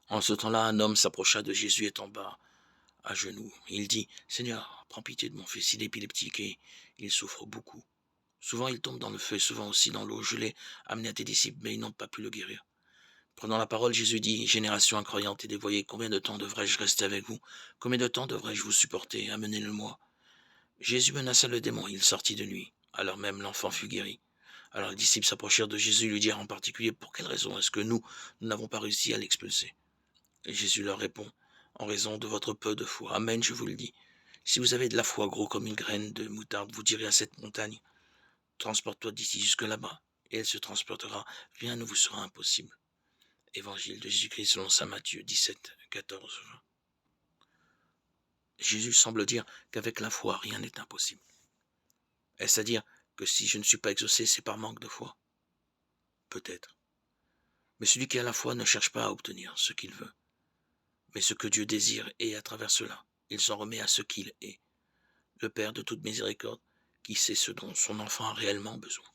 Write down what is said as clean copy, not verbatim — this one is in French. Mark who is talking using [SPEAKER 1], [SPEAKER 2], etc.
[SPEAKER 1] En ce temps-là, un homme s'approcha de Jésus et tomba à genoux. Il dit, Seigneur, prends pitié de mon fils, il est épileptique et il souffre beaucoup. Souvent il tombe dans le feu et souvent aussi dans l'eau. Je l'ai amené à tes disciples, mais ils n'ont pas pu le guérir. Prenant la parole, Jésus dit, génération incroyante et dévoyée, combien de temps devrais-je rester avec vous? Combien de temps devrais-je vous supporter? Amenez-le-moi. Jésus menaça le démon, il sortit de lui. Alors même l'enfant fut guéri. Alors les disciples s'approchèrent de Jésus et lui dirent en particulier, pour quelle raison est-ce que nous n'avons pas réussi à l'expulser? Et Jésus leur répond, en raison de votre peu de foi. Amen, je vous le dis. Si vous avez de la foi gros comme une graine de moutarde, vous direz à cette montagne, transporte-toi d'ici jusque là-bas, et elle se transportera, rien ne vous sera impossible. Évangile de Jésus-Christ selon saint Matthieu 17, 14, 20. Jésus semble dire qu'avec la foi, rien n'est impossible. Est-ce à dire que si je ne suis pas exaucé, c'est par manque de foi? Peut-être. Mais celui qui a la foi ne cherche pas à obtenir ce qu'il veut, mais ce que Dieu désire, et à travers cela, il s'en remet à ce qu'il est, le Père de toute miséricorde, qui sait ce dont son enfant a réellement besoin.